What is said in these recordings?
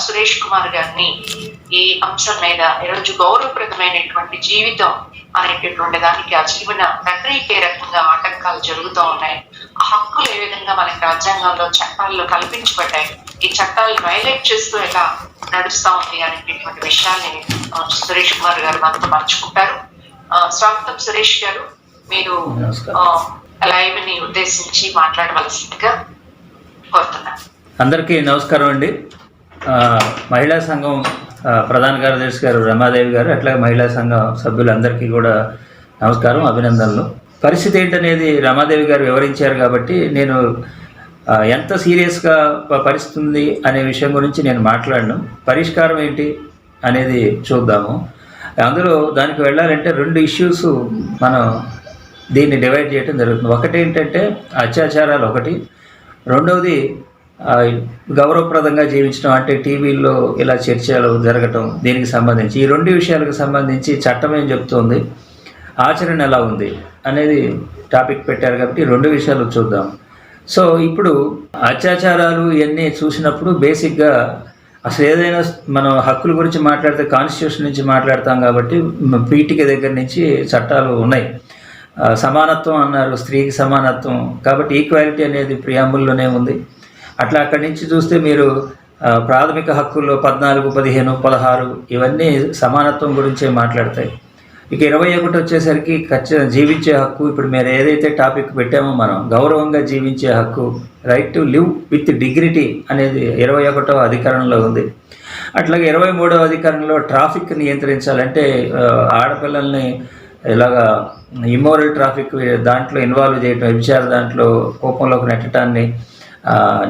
సురేష్ కుమార్ గారిని ఈ అంశం మీద ఈరోజు గౌరవప్రదమైనటువంటి జీవితం అనేటటువంటి దానికి ఆ జీవన ప్రక్రియకి ఏ రకంగా ఆటంకాలు జరుగుతూ ఉన్నాయి, ఆ హక్కులు ఏ విధంగా మనకి రాజ్యాంగంలో చట్టాల్లో కల్పించబడ్డాయి, ఈ చట్టాలను వైలేట్ చేస్తూ ఎలా నడుస్తా ఉంది అనేటటువంటి విషయాన్ని సురేష్ కుమార్ గారు మనతో పంచుకుంటారు. స్వాగతం సురేష్ గారు, మీరు లైవ్ ని ఉద్దేశించి మాట్లాడవలసిందిగా కోరుతున్నాను. అందరికీ నమస్కారం అండి. మహిళా సంఘం ప్రధాన కార్యదర్శి గారు రమాదేవి గారు, అట్లాగే మహిళా సంఘం సభ్యులందరికీ కూడా నమస్కారం, అభినందనలు. పరిస్థితి ఏంటనేది రమాదేవి గారు వివరించారు కాబట్టి నేను ఎంత సీరియస్గా పరిస్థితి ఉంది అనే విషయం గురించి నేను మాట్లాడను. పరిష్కారం ఏంటి అనేది చూద్దాము. అందులో దానికి వెళ్ళాలంటే 2 ఇష్యూస్ మనం దీన్ని డివైడ్ చేయడం జరుగుతుంది. ఒకటి ఏంటంటే అత్యాచారాలు, ఒకటి. రెండవది గౌరవప్రదంగా జీవించడం, అంటే టీవీల్లో ఇలా చర్చలు జరగటం, దీనికి సంబంధించి ఈ 2 విషయాలకు సంబంధించి చట్టం ఏం చెప్తుంది, ఆచరణ ఎలా ఉంది అనేది టాపిక్ పెట్టారు కాబట్టి 2 విషయాలు చూద్దాం. సో ఇప్పుడు అత్యాచారాలు ఇవన్నీ చూసినప్పుడు బేసిక్గా అసలు ఏదైనా మనం హక్కుల గురించి మాట్లాడితే కాన్స్టిట్యూషన్ నుంచి మాట్లాడతాం కాబట్టి పీఠిక దగ్గర నుంచి చట్టాలు ఉన్నాయి. సమానత్వం అన్నారు, స్త్రీకి సమానత్వం, కాబట్టి ఈక్వాలిటీ అనేది ప్రియాంబుల్లోనే ఉంది. అట్లా అక్కడి నుంచి చూస్తే మీరు ప్రాథమిక హక్కుల్లో 14, 15, 16 ఇవన్నీ సమానత్వం గురించే మాట్లాడతాయి. ఇక 21 వచ్చేసరికి జీవించే హక్కు, ఇప్పుడు మీరు ఏదైతే టాపిక్ పెట్టామో మనం గౌరవంగా జీవించే హక్కు, right to live with dignity అనేది 21వ అధికరణంలో ఉంది. అట్లాగే 23వ అధికరణంలో ట్రాఫిక్ నియంత్రించాలంటే ఆడపిల్లల్ని ఇలాగా ఇమ్మోరల్ ట్రాఫిక్ దాంట్లో ఇన్వాల్వ్ చేయటం, వ్యభిచార దాంట్లో కోపంలోకి నెట్టడాన్ని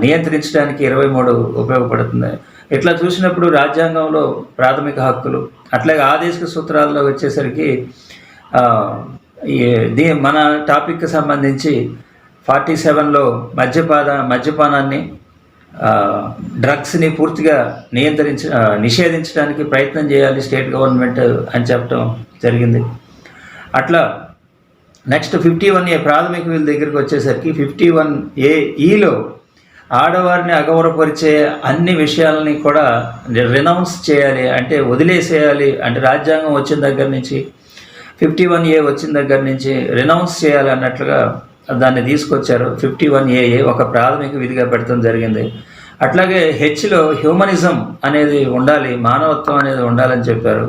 నియంత్రించడానికి 23 ఉపయోగపడుతుంది. ఇట్లా చూసినప్పుడు రాజ్యాంగంలో ప్రాథమిక హక్కులు, అట్లాగే ఆదేశిక సూత్రాల్లో వచ్చేసరికి మన టాపిక్కి సంబంధించి 47లో మద్యపానాన్ని, డ్రగ్స్ని పూర్తిగా నిషేధించడానికి ప్రయత్నం చేయాలి స్టేట్ గవర్నమెంట్ అని చెప్పడం జరిగింది. అట్లా నెక్స్ట్ 51A ప్రాథమిక వీళ్ళ దగ్గరికి వచ్చేసరికి 51AEలో ఆడవారిని అగౌరవపరిచే అన్ని విషయాలని కూడా రినౌన్స్ చేయాలి, అంటే వదిలేసేయాలి, అంటే రాజ్యాంగం వచ్చిన దగ్గర నుంచి 51A వచ్చిన దగ్గర నుంచి రినౌన్స్ చేయాలి అన్నట్లుగా దాన్ని తీసుకొచ్చారు. 51AA ఒక ప్రాథమిక విధిగా పెట్టడం జరిగింది. అట్లాగే హెచ్లో హ్యూమనిజం అనేది ఉండాలి, మానవత్వం అనేది ఉండాలని చెప్పారు.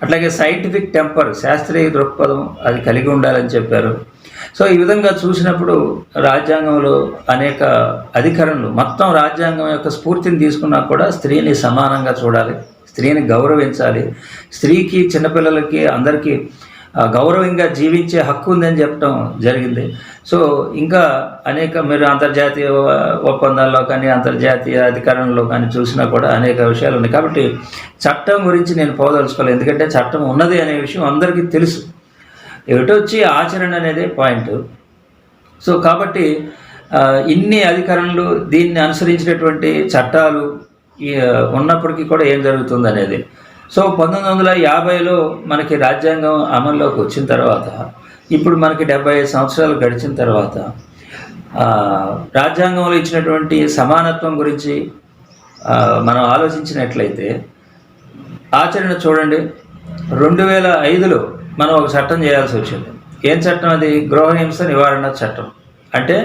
అట్లాగే సైంటిఫిక్ టెంపర్, శాస్త్రీయ దృక్పథం అది కలిగి ఉండాలని చెప్పారు. సో ఈ విధంగా చూసినప్పుడు రాజ్యాంగంలో అనేక అధికరణలు, మొత్తం రాజ్యాంగం యొక్క స్ఫూర్తిని తీసుకున్నా కూడా స్త్రీని సమానంగా చూడాలి, స్త్రీని గౌరవించాలి, స్త్రీకి, చిన్నపిల్లలకి, అందరికీ గౌరవంగా జీవించే హక్కు ఉందని చెప్పడం జరిగింది. సో ఇంకా అనేక మీరు అంతర్జాతీయ ఒప్పందాల్లో కానీ అంతర్జాతీయ అధికారంలో కానీ చూసినా కూడా అనేక విషయాలు ఉన్నాయి. కాబట్టి చట్టం గురించి నేను పోదలుచుకోలేదు, ఎందుకంటే చట్టం ఉన్నది అనే విషయం అందరికీ తెలుసు. ఎటొచ్చి ఆచరణ అనేదే పాయింట్. సో కాబట్టి ఇన్ని అధికారంలో దీన్ని అనుసరించినటువంటి చట్టాలు ఉన్నప్పటికీ కూడా ఏం జరుగుతుంది అనేది. సో 1950లో మనకి రాజ్యాంగం అమల్లోకి వచ్చిన తర్వాత, ఇప్పుడు మనకి 75 సంవత్సరాలు గడిచిన తర్వాత రాజ్యాంగంలో ఇచ్చినటువంటి సమానత్వం గురించి మనం ఆలోచించినట్లయితే ఆచరణ చూడండి. 2005లో మనం ఒక చట్టం చేయాల్సి వచ్చింది. ఏం చట్టం అది? గృహహింస నివారణ చట్టం. అంటే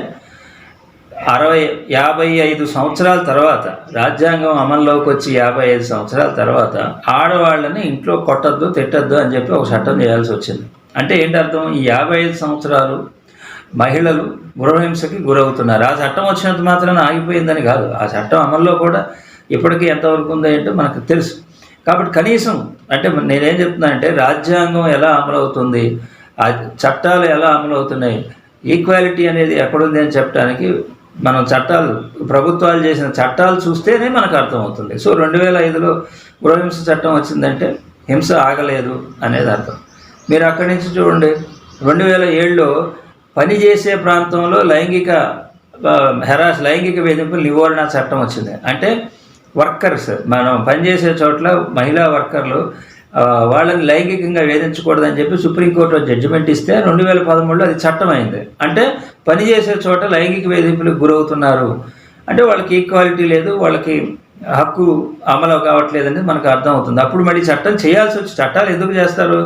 55 సంవత్సరాల తర్వాత, రాజ్యాంగం అమల్లోకి వచ్చి 55 సంవత్సరాల తర్వాత ఆడవాళ్ళని ఇంట్లో కొట్టద్దు, తిట్టద్దు అని చెప్పి ఒక చట్టం చేయాల్సి వచ్చింది. అంటే ఏంటి అర్థం? ఈ 55 సంవత్సరాలు మహిళలు గృహహింసకి గురవుతున్నారు. ఆ చట్టం వచ్చినంత మాత్రాన ఆగిపోయిందని కాదు, ఆ చట్టం అమల్లో కూడా ఇప్పటికీ ఎంతవరకు ఉందో ఏంటో మనకు తెలుసు. కాబట్టి కనీసం అంటే నేనేం చెప్తున్నా అంటే రాజ్యాంగం ఎలా అమలవుతుంది, ఆ చట్టాలు ఎలా అమలవుతున్నాయి, ఈక్వాలిటీ అనేది ఎక్కడుంది అని చెప్పడానికి మనం చట్టాలు, ప్రభుత్వాలు చేసిన చట్టాలు చూస్తేనే మనకు అర్థమవుతుంది. సో 2005లో గృహహింస చట్టం వచ్చిందంటే హింస ఆగలేదు అనేది అర్థం. మీరు అక్కడి నుంచి చూడండి, 2007లో పనిచేసే ప్రాంతంలో లైంగిక వేధింపులు నివారణ చట్టం వచ్చింది. అంటే వర్కర్స్, మనం పనిచేసే చోట్ల మహిళా వర్కర్లు వాళ్ళని లైంగికంగా వేధించకూడదని చెప్పి సుప్రీంకోర్టు జడ్జిమెంట్ ఇస్తే 2013లో అది చట్టం అయింది. అంటే పనిచేసే చోట లైంగిక వేధింపులకు గురవుతున్నారు అంటే వాళ్ళకి ఈక్వాలిటీ లేదు, వాళ్ళకి హక్కు అమలు కావట్లేదని మనకు అర్థం అవుతుంది. అప్పుడు మళ్ళీ చట్టం చేయాల్సి వచ్చి, చట్టాలు ఎందుకు చేస్తారు?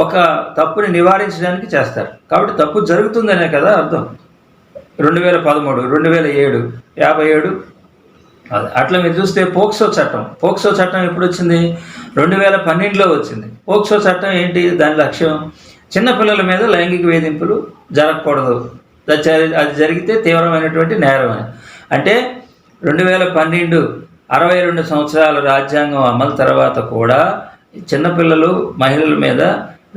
ఒక తప్పుని నివారించడానికి చేస్తారు. కాబట్టి తప్పు జరుగుతుందనే కదా అర్థం. 2013, 2007, 57 అట్లా మీరు చూస్తే పోక్సో చట్టం ఎప్పుడు వచ్చింది? 2012లో వచ్చింది. పోక్సో చట్టం ఏంటి? దాని లక్ష్యం చిన్నపిల్లల మీద లైంగిక వేధింపులు జరగకూడదు, అది జరిగితే తీవ్రమైనటువంటి నేరం అని. అంటే 2012 62 సంవత్సరాల రాజ్యాంగం అమలు తర్వాత కూడా చిన్నపిల్లలు, మహిళల మీద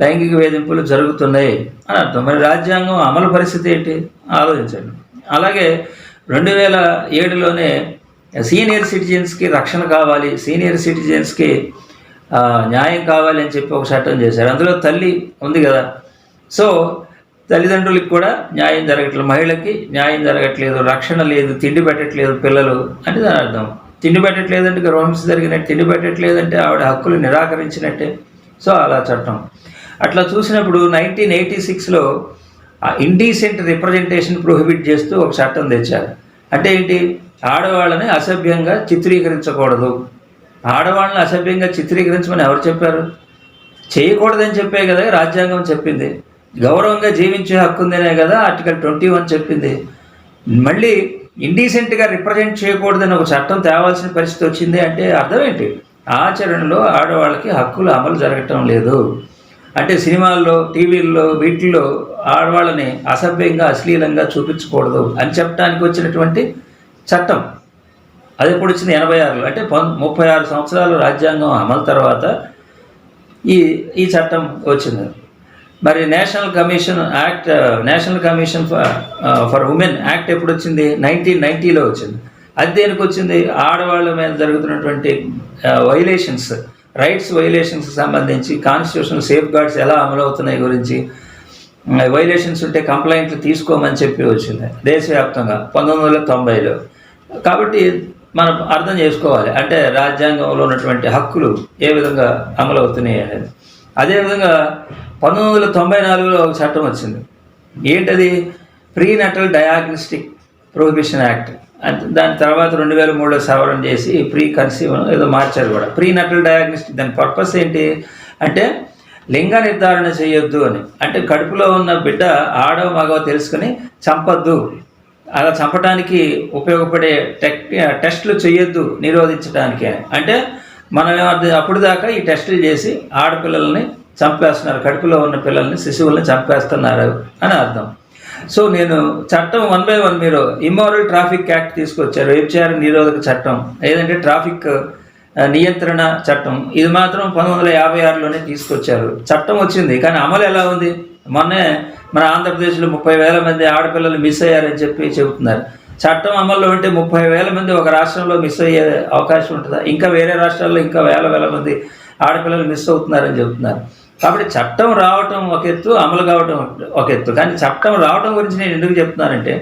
లైంగిక వేధింపులు జరుగుతున్నాయి అని అర్థం. మరి రాజ్యాంగం అమలు పరిస్థితి ఏంటి ఆలోచించండి. అలాగే 2007లోనే సీనియర్ సిటిజన్స్కి రక్షణ కావాలి, సీనియర్ సిటిజన్స్కి న్యాయం కావాలి అని చెప్పి ఒక చట్టం చేశారు. అందులో తల్లి ఉంది కదా. సో తల్లిదండ్రులకి కూడా న్యాయం జరగట్లేదు, మహిళకి న్యాయం జరగట్లేదు, రక్షణ లేదు, తిండి పెట్టట్లేదు పిల్లలు అంటే దాని అర్థం. తిండి పెట్టట్లేదంటే గృహహింస జరిగినట్టు, తిండి పెట్టట్లేదంటే ఆవిడ హక్కులు నిరాకరించినట్టే. సో అలా చట్టం. అట్లా చూసినప్పుడు 1986లో ఇండీసెంట్ రిప్రజెంటేషన్ ప్రొహిబిట్ చేస్తూ ఒక చట్టం తెచ్చారు. అంటే ఏంటి? ఆడవాళ్ళని అసభ్యంగా చిత్రీకరించకూడదు. ఆడవాళ్ళని అసభ్యంగా చిత్రీకరించమని ఎవరు చెప్పారు? చేయకూడదని చెప్పే కదా రాజ్యాంగం చెప్పింది. గౌరవంగా జీవించే హక్కు ఉందనే కదా ఆర్టికల్ 21 చెప్పింది. మళ్ళీ ఇండీసెంట్గా రిప్రజెంట్ చేయకూడదని ఒక చట్టం తేవాల్సిన పరిస్థితి వచ్చింది అంటే అర్థం ఏంటి? ఆచరణలో ఆడవాళ్ళకి హక్కులు అమలు జరగటం లేదు. అంటే సినిమాల్లో, టీవీల్లో, వీటిల్లో ఆడవాళ్ళని అసభ్యంగా, అశ్లీలంగా చూపించకూడదు అని చెప్పడానికి వచ్చినటువంటి చట్టం. అది ఎప్పుడు వచ్చింది? 86లో. అంటే 36 సంవత్సరాలు రాజ్యాంగం అమలు తర్వాత ఈ చట్టం వచ్చింది. మరి national commission for women act ఎప్పుడు వచ్చింది? 1990లో వచ్చింది. అది దేనికి వచ్చింది? ఆడవాళ్ళ మీద జరుగుతున్నటువంటి రైట్స్ వైలేషన్స్కి సంబంధించి కాన్స్టిట్యూషనల్ సేఫ్ గార్డ్స్ ఎలా అమలు అవుతున్నాయి గురించి, వైలేషన్స్ ఉంటే కంప్లైంట్లు తీసుకోమని చెప్పి వచ్చింది దేశవ్యాప్తంగా 1990లో. కాబట్టి మనం అర్థం చేసుకోవాలి అంటే రాజ్యాంగంలో ఉన్నటువంటి హక్కులు ఏ విధంగా అమలు అవుతున్నాయి అనేది. అదేవిధంగా 1994లో ఒక చట్టం వచ్చింది. ఏంటది? ప్రీనటల్ డయాగ్నోస్టిక్ ప్రొహిబిషన్ యాక్ట్. దాని తర్వాత 2003లో సవరణ చేసి ప్రీ కన్సీవ్ ఏదో మార్చారు కూడా. ప్రీనటల్ డయాగ్నోస్టిక్ దాని పర్పస్ ఏంటి అంటే లింగ నిర్ధారణ చేయొద్దు అని. అంటే కడుపులో ఉన్న బిడ్డ ఆడవ మగవ తెలుసుకుని చంపొద్దు, అలా చంపడానికి ఉపయోగపడే టెస్టులు చేయొద్దు నిరోధించడానికి అని. అంటే మనం అప్పుడు దాకా ఈ టెస్టులు చేసి ఆడపిల్లల్ని చంపేస్తున్నారు, కడుపులో ఉన్న పిల్లల్ని, శిశువుల్ని చంపేస్తున్నారు అని అర్థం. సో నేను చట్టం 1 by 1 మీరు ఇమ్మోరల్ ట్రాఫిక్ యాక్ట్ తీసుకొచ్చారు, వ్యభిచార నిరోధక చట్టం, ఏదంటే ట్రాఫిక్ నియంత్రణ చట్టం. ఇది మాత్రం 1956లోనే తీసుకొచ్చారు. చట్టం వచ్చింది కానీ అమలు ఎలా ఉంది? మొన్నే మన ఆంధ్రప్రదేశ్లో 30,000 మంది ఆడపిల్లలు మిస్ అయ్యారని చెబుతున్నారు. చట్టం అమల్లో ఉంటే 30,000 మంది ఒక రాష్ట్రంలో మిస్ అయ్యే అవకాశం ఉంటుందా? ఇంకా వేరే రాష్ట్రాల్లో ఇంకా వేల మంది ఆడపిల్లలు మిస్ అవుతున్నారని చెబుతున్నారు. కాబట్టి చట్టం రావటం ఒక ఎత్తు, అమలు కావటం ఒక ఎత్తు. కానీ చట్టం రావటం గురించి నేను ఎందుకు చెప్తున్నానంటే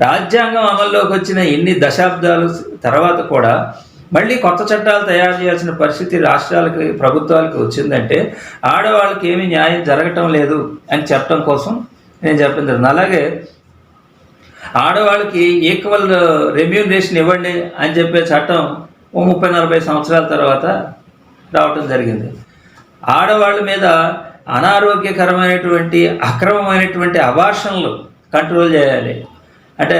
రాజ్యాంగం అమల్లోకి వచ్చిన ఎన్ని దశాబ్దాలు తర్వాత కూడా మళ్ళీ కొత్త చట్టాలు తయారు చేయాల్సిన పరిస్థితి రాష్ట్రాలకి, ప్రభుత్వాలకి వచ్చిందంటే ఆడవాళ్ళకి ఏమీ న్యాయం జరగటం లేదు అని చెప్పడం కోసం నేను చెప్పడం జరిగింది. అలాగే ఆడవాళ్ళకి ఈక్వల్ రెమ్యూనరేషన్ ఇవ్వండి అని చెప్పే చట్టం 30-40 సంవత్సరాల తర్వాత రావటం జరిగింది. ఆడవాళ్ళ మీద అనారోగ్యకరమైనటువంటి, అక్రమమైనటువంటి అబార్షన్లు కంట్రోల్ చేయాలి. అంటే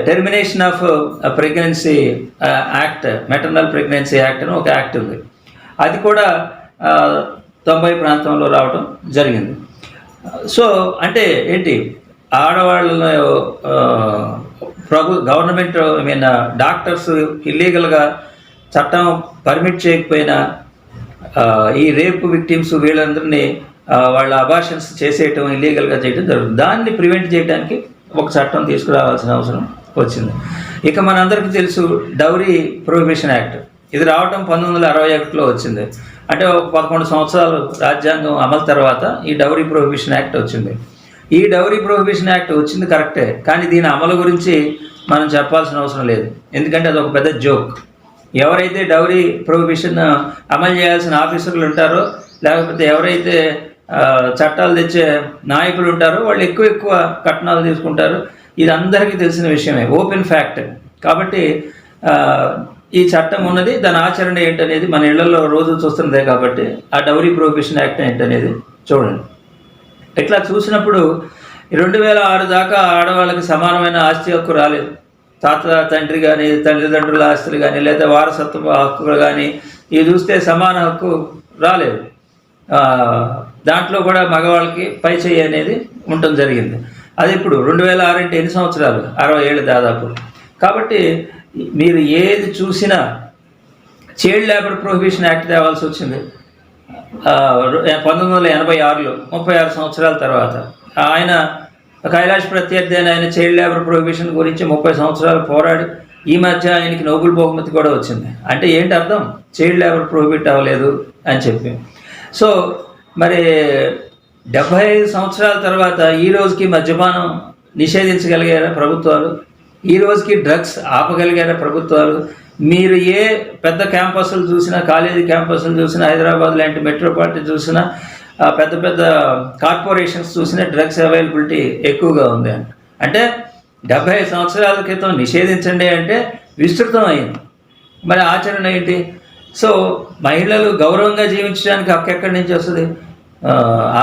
termination of pregnancy act, maternal pregnancy act అని ఒక యాక్ట్ ఉంది. అది కూడా 90 ప్రాంతంలో రావడం జరిగింది. సో అంటే ఏంటి? ఆడవాళ్ళ గవర్నమెంట్ డాక్టర్స్ ఇల్లీగల్గా చట్టం పర్మిట్ చేయకపోయినా ఈ రేప్ విక్టిమ్స్ వీళ్ళందరినీ వాళ్ళ అబార్షన్స్ చేసేయటం, ఇల్లీగల్గా చేయటం జరుగుతుంది. దాన్ని ప్రివెంట్ చేయడానికి ఒక చట్టం తీసుకురావాల్సిన అవసరం వచ్చింది. ఇక మనందరికీ తెలుసు డౌరీ ప్రొహిబిషన్ యాక్ట్. ఇది రావటం 1961లో వచ్చింది. అంటే ఒక 11 సంవత్సరాలు రాజ్యాంగం అమలు తర్వాత ఈ డౌరీ ప్రొహిబిషన్ యాక్ట్ వచ్చింది. ఈ డౌరీ ప్రొహిబిషన్ యాక్ట్ వచ్చింది కరెక్టే, కానీ దీని అమలు గురించి మనం చెప్పాల్సిన అవసరం లేదు. ఎందుకంటే అది ఒక పెద్ద జోక్. ఎవరైతే డౌరీ ప్రొహిబిషన్ అమలు చేయాల్సిన ఆఫీసర్లు ఉంటారో, లేకపోతే ఎవరైతే చట్టాలు తెచ్చే నాయకులు ఉంటారో వాళ్ళు ఎక్కువ కట్నాలు తీసుకుంటారు. ఇది అందరికీ తెలిసిన విషయమే, ఓపెన్ ఫ్యాక్ట్. కాబట్టి ఈ చట్టం ఉన్నది, దాని ఆచరణ ఏంటనేది మన ఇళ్లలో రోజు చూస్తున్నదే కాబట్టి ఆ డౌరీ ప్రొహిబిషన్ యాక్ట్ ఏంటనేది చూడండి. ఇట్లా చూసినప్పుడు 2006 దాకా ఆడవాళ్ళకి సమానమైన ఆస్తి హక్కు రాలేదు. తాత తండ్రి కానీ, తల్లిదండ్రుల ఆస్తులు కానీ, లేదా వారసత్వ హక్కులు కానీ ఇవి చూస్తే సమాన హక్కు రాలేదు. దాంట్లో కూడా మగవాళ్ళకి పై చేయి అనేది ఉండటం జరిగింది. అది ఇప్పుడు 2006 అంటే ఎన్ని సంవత్సరాలు? 60 ఏళ్ళు దాదాపు. కాబట్టి మీరు ఏది చూసినా చైల్డ్ లేబర్ ప్రొహిబిషన్ యాక్ట్ తేవాల్సి వచ్చింది 1986లో, 36 సంవత్సరాల తర్వాత. ఆయన కైలాష్ ప్రత్యర్థి అని ఆయన చైల్డ్ లేబర్ ప్రొహిబిషన్ గురించి 30 సంవత్సరాలు పోరాడి ఈ మధ్య ఆయనకి నోబెల్ బహుమతి కూడా వచ్చింది. అంటే ఏంటి అర్థం? చైల్డ్ లేబర్ ప్రొహిబిట్ అవ్వలేదు అని చెప్పి. సో మరి 75 సంవత్సరాల తర్వాత ఈ రోజుకి మద్యపానం నిషేధించగలిగారా ప్రభుత్వాలు? ఈ రోజుకి డ్రగ్స్ ఆపగలిగారా ప్రభుత్వాలు? మీరు ఏ పెద్ద క్యాంపస్లు చూసినా, కాలేజీ క్యాంపస్లు చూసినా, హైదరాబాద్ లాంటి మెట్రోపాలిటన్ చూసినా, పెద్ద పెద్ద కార్పొరేషన్స్ చూసినా డ్రగ్స్ అవైలబిలిటీ ఎక్కువగా ఉంది. అంటే 75 సంవత్సరాల క్రితం నిషేధించండి అంటే విస్తృతం అయింది. మరి ఆచరణ ఏంటి? సో మహిళలు గౌరవంగా జీవించడానికి హక్కు ఎక్కడి నుంచి వస్తుంది?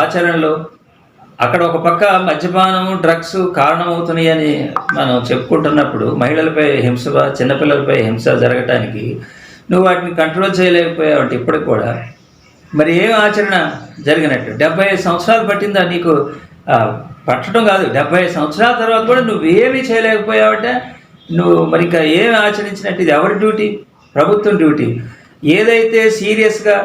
ఆచరణలో అక్కడ ఒక పక్క మద్యపానము, డ్రగ్స్ కారణమవుతున్నాయి అని మనం చెప్పుకుంటున్నప్పుడు మహిళలపై హింస, చిన్నపిల్లలపై హింస జరగటానికి నువ్వు వాటిని కంట్రోల్ చేయలేకపోయావు అంటే ఇప్పటికి కూడా మరి ఏం ఆచరణ జరిగినట్టు? 75 సంవత్సరాలు పట్టిందా నీకు? పట్టడం కాదు, 75 సంవత్సరాల తర్వాత కూడా నువ్వేమీ చేయలేకపోయావంటే నువ్వు మరి ఇంకా ఏమి ఆచరించినట్టు? ఇది ఎవరి డ్యూటీ? ప్రభుత్వం డ్యూటీ. ఏదైతే సీరియస్గా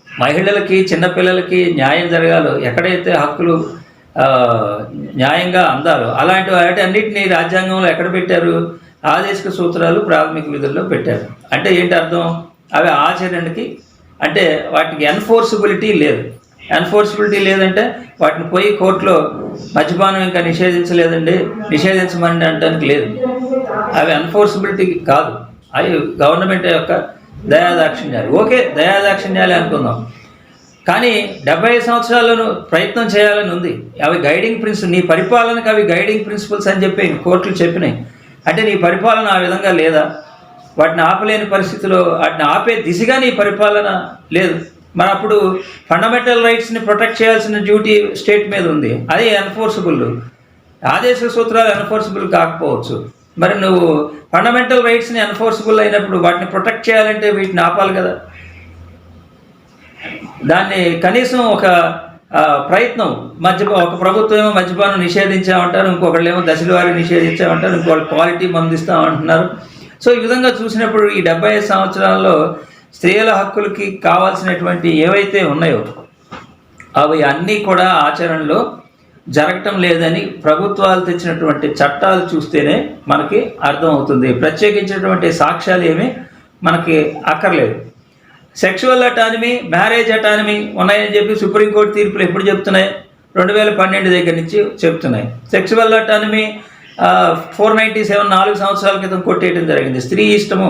మహిళలకి, చిన్నపిల్లలకి న్యాయం జరగాలో, ఎక్కడైతే హక్కులు న్యాయంగా అందాలో అలాంటి వాటి అన్నింటినీ రాజ్యాంగంలో ఎక్కడ పెట్టారు? ఆదేశిక సూత్రాలు, ప్రాథమిక విధుల్లో పెట్టారు. అంటే ఏంటి అర్థం? అవి ఆచరణకి, అంటే వాటికి ఎన్ఫోర్సిబిలిటీ లేదు. ఎన్ఫోర్సిబిలిటీ లేదంటే వాటిని పోయి కోర్టులో మద్యపానం ఇంకా నిషేధించలేదండి, నిషేధించమని అనడానికి లేదు. అవి ఎన్ఫోర్సిబిలిటీ కాదు, అవి గవర్నమెంట్ యొక్క దయాదాక్షిణ్యాలు. ఓకే, దయాదాక్షిణ్యాలే అనుకుందాం. కానీ 75 సంవత్సరాలను ప్రయత్నం చేయాలని ఉంది. అవి గైడింగ్ ప్రిన్సిపల్, నీ పరిపాలనకు అవి గైడింగ్ ప్రిన్సిపల్స్ అని చెప్పి కోర్టులు చెప్పినాయి. అంటే నీ పరిపాలన ఆ విధంగా లేదా? వాటిని ఆపలేని పరిస్థితిలో వాటిని ఆపే దిశగా నీ పరిపాలన లేదు. మరి అప్పుడు ఫండమెంటల్ రైట్స్ని ప్రొటెక్ట్ చేయాల్సిన డ్యూటీ స్టేట్ మీద ఉంది. అది ఎన్ఫోర్సిబుల్. ఆదేశ సూత్రాలు ఎన్ఫోర్సిబుల్ కాకపోవచ్చు. మరి నువ్వు ఫండమెంటల్ రైట్స్ని ఎన్ఫోర్సిబుల్ అయినప్పుడు వాటిని ప్రొటెక్ట్ చేయాలంటే వీటిని ఆపాలి కదా. దాన్ని కనీసం ఒక ప్రయత్నం, ఒక ప్రభుత్వం ఏమో మద్యపానం నిషేధించామంటారు, ఇంకొకళ్ళు ఏమో దశల వారీ నిషేధించామంటారు, ఇంకొకళ్ళు క్వాలిటీ మందిస్తామంటున్నారు. సో ఈ విధంగా చూసినప్పుడు ఈ 75 సంవత్సరాల్లో స్త్రీల హక్కులకి కావాల్సినటువంటి ఏవైతే ఉన్నాయో అవి అన్నీ కూడా ఆచరణలో జరగటం లేదని ప్రభుత్వాలు తెచ్చినటువంటి చట్టాలు చూస్తేనే మనకి అర్థమవుతుంది. ప్రత్యేకించినటువంటి సాక్ష్యాలు ఏమీ మనకి అక్కర్లేదు. సెక్షువల్ అటానమీ, మ్యారేజ్ అటానమీ ఉన్నాయని చెప్పి సుప్రీంకోర్టు తీర్పులు ఎప్పుడు చెప్తున్నాయి? 2012 దగ్గర నుంచి చెప్తున్నాయి. సెక్షువల్ అటానమీ 497 4 సంవత్సరాల క్రితం కొట్టేయడం జరిగింది. స్త్రీ ఇష్టము,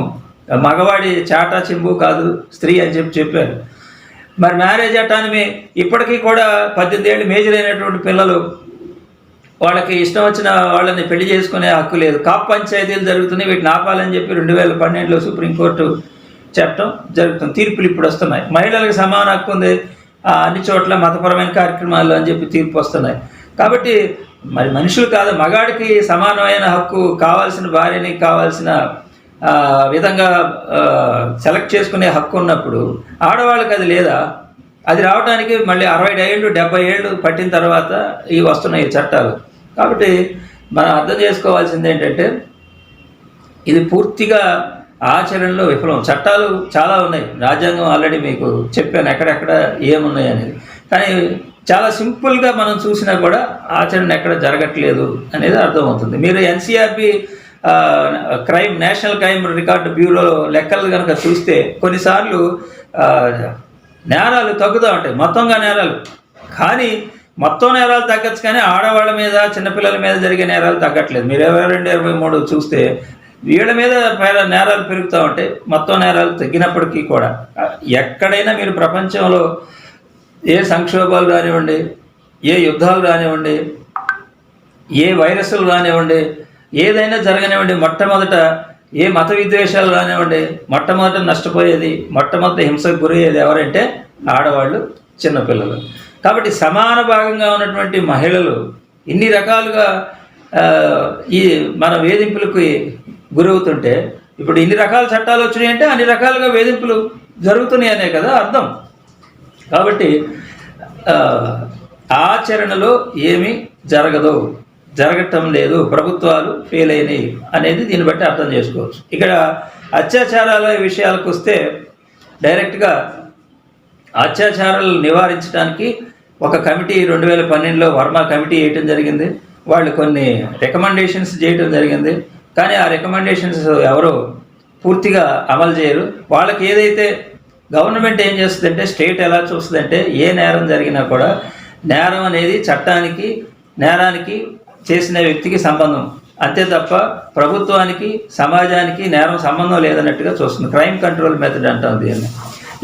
మగవాడి చాటా చెంబు కాదు స్త్రీ అని చెప్పారు. మరి మ్యారేజ్ అటానమీ ఇప్పటికీ కూడా 18 ఏళ్ళు మేజర్ అయినటువంటి పిల్లలు వాళ్ళకి ఇష్టం వచ్చిన వాళ్ళని పెళ్లి చేసుకునే హక్కు లేదు. కాప్ పంచాయతీలు జరుగుతున్నాయి, వీటిని ఆపాలని చెప్పి 2012లో సుప్రీంకోర్టు చెప్పడం జరుగుతుంది. తీర్పులు ఇప్పుడు వస్తున్నాయి. మహిళలకు సమాన హక్కు ఉంది అన్ని చోట్ల మతపరమైన కార్యక్రమాలు అని చెప్పి తీర్పు వస్తున్నాయి. కాబట్టి మరి మనుషులు కాదు, మగాడికి సమానమైన హక్కు, కావాల్సిన భార్యని కావాల్సిన విధంగా సెలెక్ట్ చేసుకునే హక్కు ఉన్నప్పుడు ఆడవాళ్ళకి అది లేదా? అది రావడానికి మళ్ళీ 60 ఏళ్ళు 70 ఏళ్ళు పట్టిన తర్వాత ఇవి వస్తున్నాయి చట్టాలు. కాబట్టి మనం అర్థం చేసుకోవాల్సింది ఏంటంటే ఇది పూర్తిగా ఆచరణలో విఫలం. చట్టాలు చాలా ఉన్నాయి, రాజ్యాంగం ఆల్రెడీ మీకు చెప్పాను ఎక్కడెక్కడ ఏమున్నాయి అనేది. కానీ చాలా సింపుల్గా మనం చూసినా కూడా ఆచరణ ఎక్కడ జరగట్లేదు అనేది అర్థమవుతుంది. మీరు NCRB national crime record bureau లెక్కలు కనుక చూస్తే కొన్నిసార్లు నేరాలు తగ్గుతూ ఉంటాయి, మొత్తంగా నేరాలు. కానీ మొత్తం నేరాలు తగ్గచ్చు, కానీ ఆడవాళ్ళ మీద, చిన్నపిల్లల మీద జరిగే నేరాలు తగ్గట్లేదు. మీరు 22, 23 చూస్తే వీళ్ళ మీద నేరాలు పెరుగుతూ ఉంటాయి, మొత్తం నేరాలు తగ్గినప్పటికీ కూడా. ఎక్కడైనా మీరు ప్రపంచంలో ఏ సంక్షోభాలు రానివ్వండి, ఏ యుద్ధాలు రానివ్వండి, ఏ వైరస్లు రానివ్వండి, ఏదైనా జరగనివ్వండి, మొట్టమొదట ఏ మత విద్వేషాలు రానివ్వండి, మొట్టమొదట నష్టపోయేది, మొట్టమొదటి హింసకు గురయ్యేది ఎవరంటే ఆడవాళ్ళు, చిన్నపిల్లలు. కాబట్టి సమాన భాగంగా ఉన్నటువంటి మహిళలు ఇన్ని రకాలుగా ఈ మన వేధింపులకు గురవుతుంటే, ఇప్పుడు ఇన్ని రకాల చట్టాలు వచ్చినాయంటే అన్ని రకాలుగా వేధింపులు జరుగుతున్నాయనే కదా అర్థం. కాబట్టి ఆచరణలో ఏమీ జరగటం లేదు, ప్రభుత్వాలు ఫెయిల్ అయినాయి అనేది దీన్ని బట్టి అర్థం చేసుకోవచ్చు. ఇక్కడ అత్యాచారాల విషయాలకు వస్తే డైరెక్ట్గా అత్యాచారాలు నివారించడానికి ఒక కమిటీ 2012లో వర్మ కమిటీ వేయటం జరిగింది. వాళ్ళు కొన్ని రికమెండేషన్స్ చేయటం జరిగింది. కానీ ఆ రికమెండేషన్స్ ఎవరు పూర్తిగా అమలు చేయరు. వాళ్ళకి ఏదైతే గవర్నమెంట్ ఏం చేస్తుందంటే, స్టేట్ ఎలా చూస్తుందంటే, ఏ నేరం జరిగినా కూడా నేరం అనేది చట్టానికి, నేరానికి, చేసిన వ్యక్తికి సంబంధం అంతే తప్ప ప్రభుత్వానికి, సమాజానికి నేరం సంబంధం లేదన్నట్టుగా చూస్తుంది. క్రైమ్ కంట్రోల్ మెథడ్ అంటాం దీన్ని.